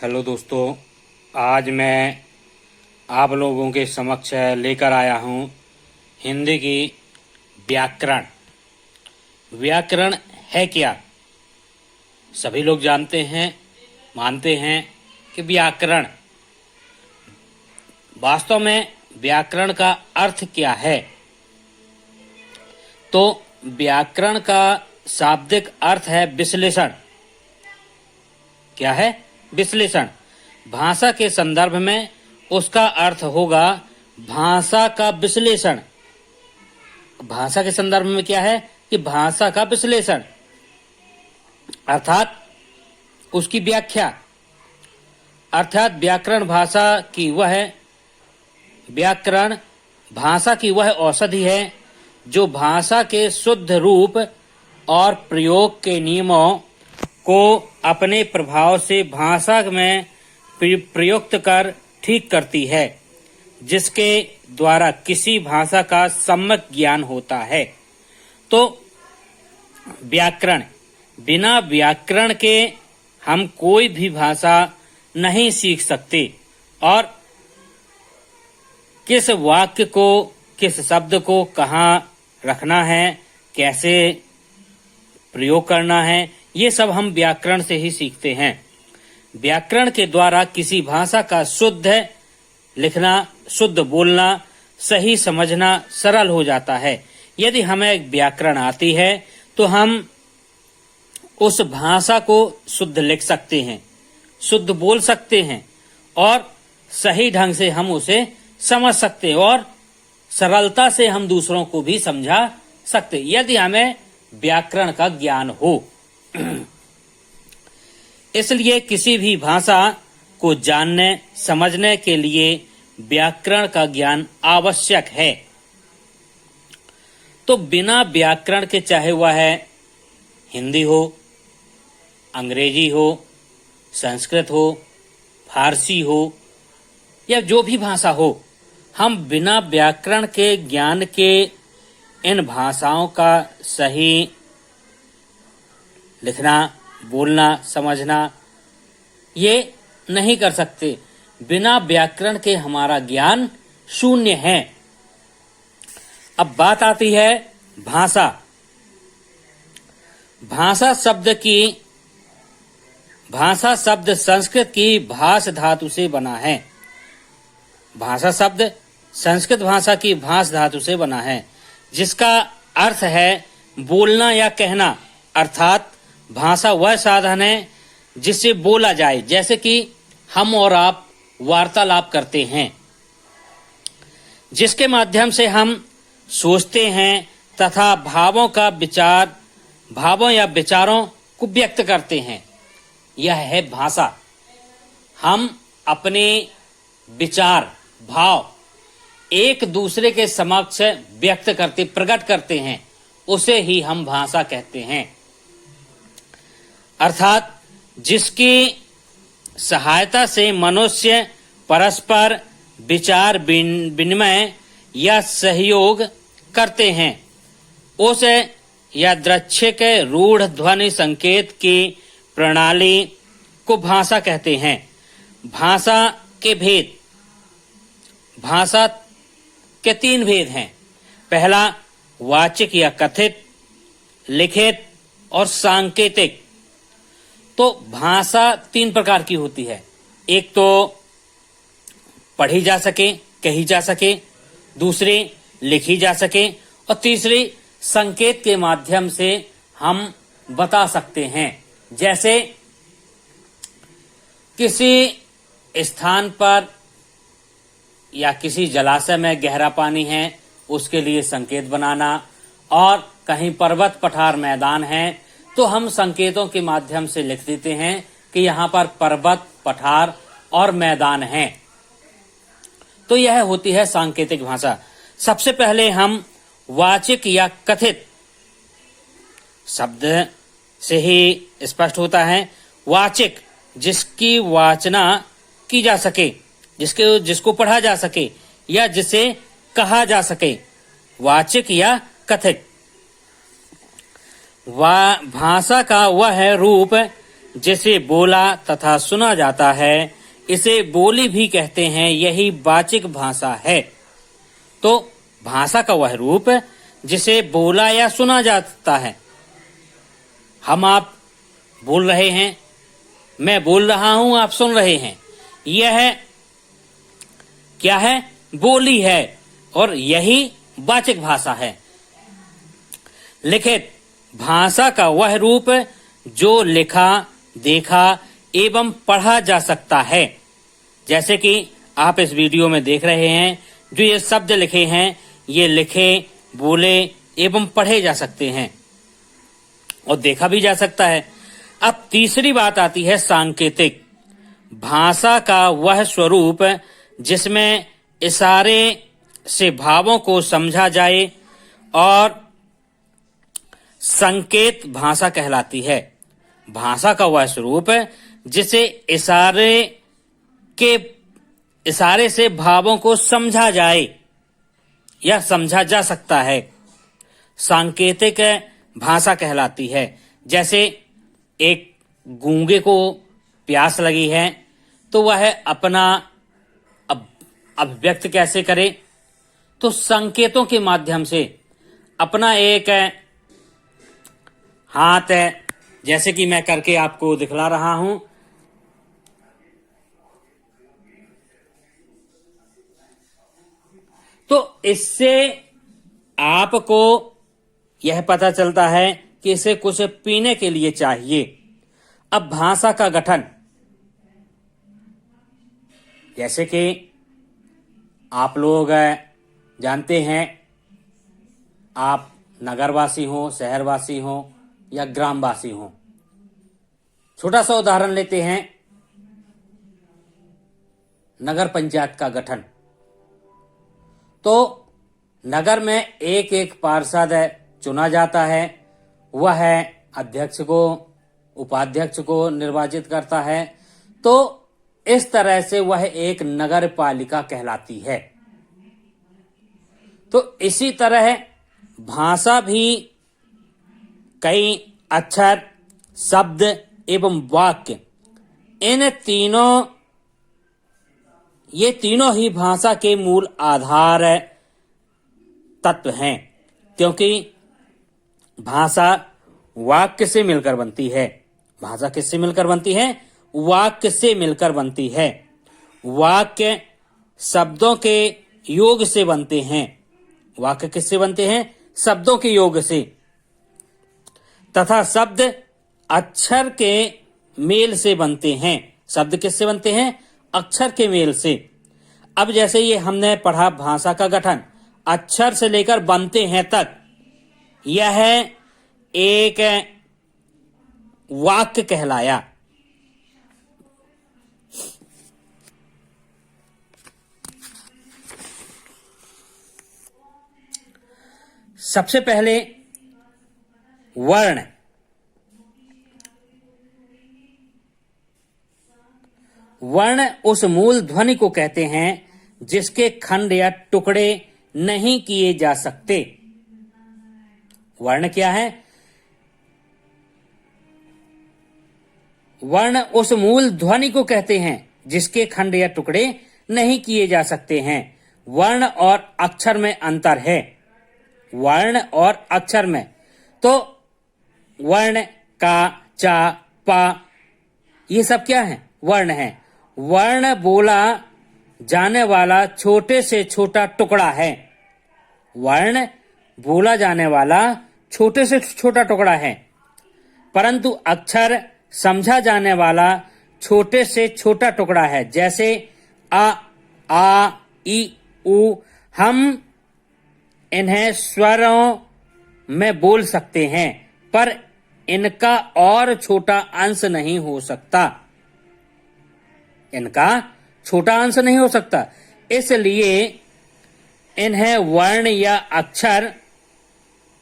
Hello दोस्तों, आज मैं आप लोगों के समक्ष लेकर आया हूँ हिंदी की व्याकरण। व्याकरण है क्या? सभी लोग जानते हैं, मानते हैं कि व्याकरण, वास्तव में व्याकरण का अर्थ क्या है? तो व्याकरण का शाब्दिक अर्थ है विश्लेषण। क्या है? विश्लेषण। भाषा के संदर्भ में उसका अर्थ होगा भाषा का विश्लेषण। भाषा के संदर्भ में क्या है कि भाषा का विश्लेषण अर्थात उसकी व्याख्या, अर्थात व्याकरण भाषा की वह औषधि है जो भाषा के शुद्ध रूप और प्रयोग के नियमों को अपने प्रभाव से भाषा में प्रयुक्त कर ठीक करती है, जिसके द्वारा किसी भाषा का सम्यक ज्ञान होता है। तो व्याकरण, बिना व्याकरण के हम कोई भी भाषा नहीं सीख सकते और किस वाक्य को, किस शब्द को कहाँ रखना है, कैसे प्रयोग करना है, ये सब हम व्याकरण से ही सीखते हैं। व्याकरण के द्वारा किसी भाषा का शुद्ध लिखना, शुद्ध बोलना, सही समझना सरल हो जाता है। यदि हमें व्याकरण आती है तो हम उस भाषा को शुद्ध लिख सकते हैं, शुद्ध बोल सकते हैं और सही ढंग से हम उसे समझ सकते हैं और सरलता से हम दूसरों को भी समझा सकते हैं, यदि हमें व्याकरण का ज्ञान हो। इसलिए किसी भी भाषा को जानने, समझने के लिए व्याकरण का ज्ञान आवश्यक है। तो बिना व्याकरण के, चाहे वह है हिंदी हो, अंग्रेजी हो, संस्कृत हो, फारसी हो या जो भी भाषा हो, हम बिना व्याकरण के ज्ञान के इन भाषाओं का सही लिखना, बोलना, समझना ये नहीं कर सकते। बिना व्याकरण के हमारा ज्ञान शून्य है। अब बात आती है भाषा। भाषा शब्द संस्कृत की भाष धातु से बना है। भाषा शब्द संस्कृत भाषा की भाष धातु से बना है, जिसका अर्थ है बोलना या कहना। अर्थात भाषा वह साधन है जिससे बोला जाए, जैसे कि हम और आप वार्तालाप करते हैं, जिसके माध्यम से हम सोचते हैं तथा भावों या विचारों को व्यक्त करते हैं। यह है भाषा। हम अपने विचार, भाव एक दूसरे के समक्ष व्यक्त करते, प्रकट करते हैं, उसे ही हम भाषा कहते हैं। अर्थात जिसकी सहायता से मनुष्य परस्पर विचार विनिमय या सहयोग करते हैं, उस यादृच्छिक रूढ़ ध्वनि संकेत की प्रणाली को भाषा कहते हैं। भाषा के भेद, भाषा के 3 भेद हैं। पहला वाचिक या कथित, लिखित और सांकेतिक। तो भाषा 3 प्रकार की होती है। एक तो पढ़ी जा सके, कही जा सके, दूसरी लिखी जा सके और तीसरी संकेत के माध्यम से हम बता सकते हैं। जैसे किसी स्थान पर या किसी जलाशय में गहरा पानी है, उसके लिए संकेत बनाना, और कहीं पर्वत पठार मैदान है तो हम संकेतों के माध्यम से लिख देते हैं कि यहाँ पर पर्वत, पठार और मैदान है। तो यह होती है सांकेतिक भाषा। सबसे पहले हम वाचिक या कथित शब्द से ही स्पष्ट होता है। वाचिक, जिसकी वाचना की जा सके, जिसको पढ़ा जा सके या जिसे कहा जा सके, वाचिक या कथित। भाषा का वह रूप जिसे बोला तथा सुना जाता है, इसे बोली भी कहते हैं। यही वाचिक भाषा है। तो भाषा का वह रूप जिसे बोला या सुना जाता है। हम आप बोल रहे हैं, मैं बोल रहा हूं, आप सुन रहे हैं, यह क्या है? बोली है। और यही वाचिक भाषा है। लिखित भाषा का वह रूप जो लिखा, देखा एवं पढ़ा जा सकता है। जैसे कि आप इस वीडियो में देख रहे हैं, जो ये शब्द लिखे हैं, ये लिखे, बोले एवं पढ़े जा सकते हैं और देखा भी जा सकता है। अब तीसरी बात आती है सांकेतिक भाषा का वह स्वरूप जिसमें इशारे से भावों को समझा जाए और संकेत भाषा कहलाती है। भाषा का वह स्वरूप जिसे इशारे से भावों को समझा जाए या समझा जा सकता है, सांकेतिक भाषा कहलाती है। जैसे एक गूंगे को प्यास लगी है तो वह अपना अभिव्यक्त कैसे करे? तो संकेतों के माध्यम से अपना एक हाथ है, जैसे कि मैं करके आपको दिखला रहा हूं, तो इससे आपको यह पता चलता है कि इसे कुछ पीने के लिए चाहिए। अब भाषा का गठन, जैसे कि आप लोग जानते हैं, आप नगरवासी हो, शहरवासी हो या ग्रामवासी हो। छोटा सा उदाहरण लेते हैं, नगर पंचायत का गठन। तो नगर में एक एक पार्षद चुना जाता है। वह अध्यक्ष को, उपाध्यक्ष को निर्वाचित करता है। तो इस तरह से वह एक नगर पालिका कहलाती है। तो इसी तरह भाषा भी कई अक्षर, शब्द एवं वाक्य, ये तीनों ही भाषा के मूल आधार तत्व हैं, क्योंकि भाषा वाक्य से मिलकर बनती है। भाषा किससे मिलकर बनती है? वाक्य से मिलकर बनती है। वाक्य शब्दों के योग से बनते हैं। वाक्य किससे बनते हैं? शब्दों के योग से। तथा शब्द अक्षर के मेल से बनते हैं। शब्द किससे बनते हैं? अक्षर के मेल से। अब जैसे ये हमने पढ़ा भाषा का गठन, अक्षर से लेकर बनते हैं तक, यह एक वाक्य कहलाया। सबसे पहले वर्ण। वर्ण उस मूल ध्वनि को कहते हैं जिसके खंड या टुकड़े नहीं किए जा सकते। वर्ण क्या है? वर्ण उस मूल ध्वनि को कहते हैं जिसके खंड या टुकड़े नहीं किए जा सकते हैं। वर्ण और अक्षर में अंतर है। वर्ण और अक्षर में, तो वर्ण का, चा, पा, ये सब क्या है? वर्ण है। वर्ण बोला जाने वाला छोटे से छोटा टुकड़ा है। वर्ण बोला जाने वाला छोटे से छोटा टुकड़ा है, परंतु अक्षर समझा जाने वाला छोटे से छोटा टुकड़ा है। जैसे आ, आ, ई, उ, हम इन्हें स्वरों में बोल सकते हैं, पर इनका और छोटा अंश नहीं हो सकता। इनका छोटा अंश नहीं हो सकता, इसलिए इन्हें वर्ण या अक्षर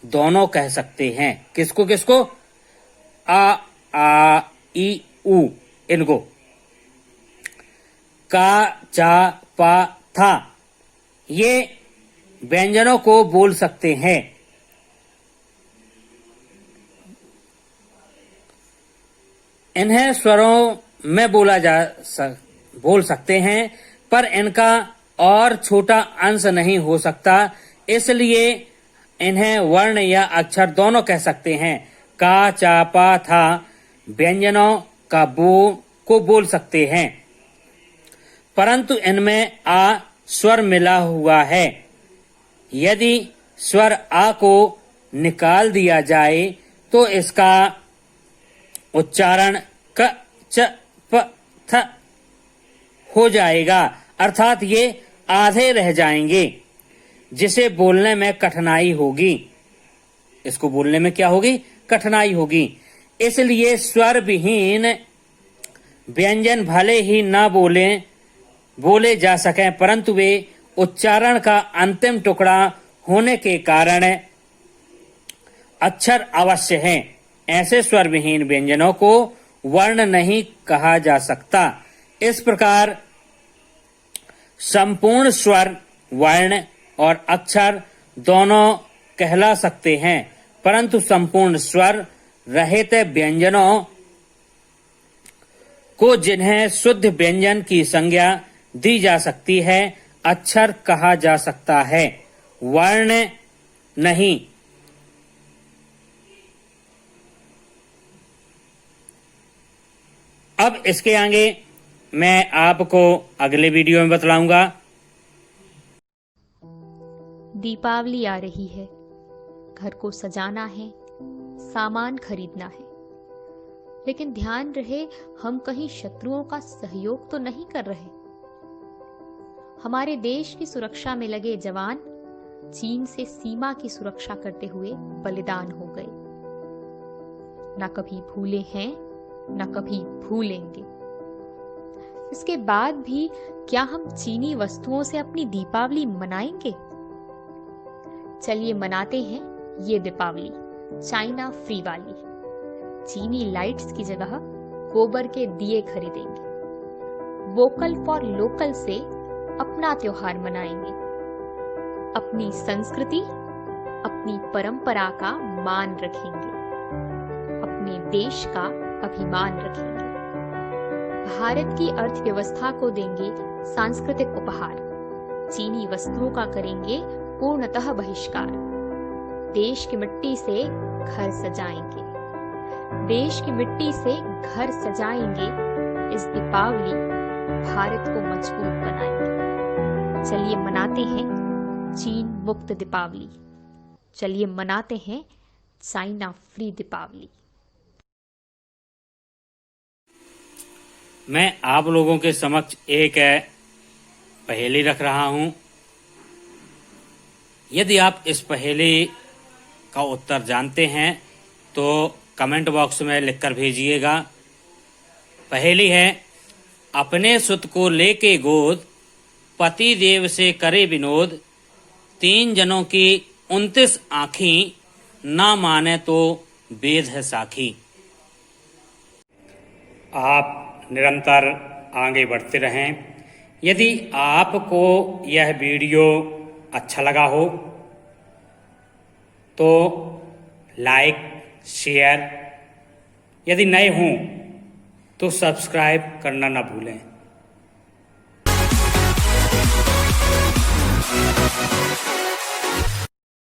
दोनों कह सकते हैं। किसको किसको? आ, ई, उ, इनको। का, चा, पा, था, ये व्यंजनों को बोल सकते हैं। इन्हें स्वरों में बोल सकते हैं, पर इनका और छोटा अंश नहीं हो सकता, इसलिए इन्हें वर्ण या अक्षर दोनों कह सकते हैं। का, चा, पा, था व्यंजनों का को बोल सकते हैं, परंतु इनमें आ स्वर मिला हुआ है। यदि स्वर आ को निकाल दिया जाए तो इसका उच्चारण क, च, प, थ हो जाएगा, अर्थात ये आधे रह जाएंगे, जिसे बोलने में कठिनाई होगी। इसको बोलने में क्या होगी? कठिनाई होगी। इसलिए स्वर विहीन व्यंजन भले ही न बोले जा सकें, परंतु वे उच्चारण का अंतिम टुकड़ा होने के कारण अक्षर अवश्य हैं। ऐसे स्वर विहीन व्यंजनों को वर्ण नहीं कहा जा सकता। इस प्रकार संपूर्ण स्वर वर्ण और अक्षर दोनों कहला सकते हैं, परंतु संपूर्ण स्वर रहित व्यंजनों को, जिन्हें शुद्ध व्यंजन की संज्ञा दी जा सकती है, अक्षर कहा जा सकता है, वर्ण नहीं। अब इसके आगे मैं आपको अगले वीडियो में बतलाऊंगा। दीपावली आ रही है, घर को सजाना है, सामान खरीदना है, लेकिन ध्यान रहे हम कहीं शत्रुओं का सहयोग तो नहीं कर रहे। हमारे देश की सुरक्षा में लगे जवान चीन से सीमा की सुरक्षा करते हुए बलिदान हो गए। न कभी भूले हैं, न कभी भूलेंगे। इसके बाद भी क्या हम चीनी वस्तुओं से अपनी दीपावली मनाएंगे? चलिए मनाते हैं ये दीपावली चाइना फ्री वाली। चीनी लाइट्स की जगह गोबर के दिए खरीदेंगे। वोकल फॉर लोकल से अपना त्योहार मनाएंगे। अपनी संस्कृति, अपनी परंपरा का मान रखेंगे। अपने देश का अभिमान रखेंगे। भारत की अर्थव्यवस्था को देंगे सांस्कृतिक उपहार। चीनी वस्तुओं का करेंगे पूर्णतः बहिष्कार। देश की मिट्टी से घर सजाएंगे। देश की मिट्टी से घर सजाएंगे। इस दीपावली भारत को मजबूत बनाएंगे। चलिए मनाते हैं चीन मुक्त दीपावली। चलिए मनाते हैं चाइना फ्री दीपावली। मैं आप लोगों के समक्ष एक पहेली रख रहा हूं। यदि आप इस पहेली का उत्तर जानते हैं तो कमेंट बॉक्स में लिखकर भेजिएगा। पहेली है, अपने सुत को लेके गोद, पति देव से करे विनोद, 3 जनों की 29 आँखीं, ना माने तो वेद है साखी। आप निरंतर आगे बढ़ते रहें। यदि आपको यह वीडियो अच्छा लगा हो तो लाइक, शेयर, यदि नए हों तो सब्सक्राइब करना ना भूलें।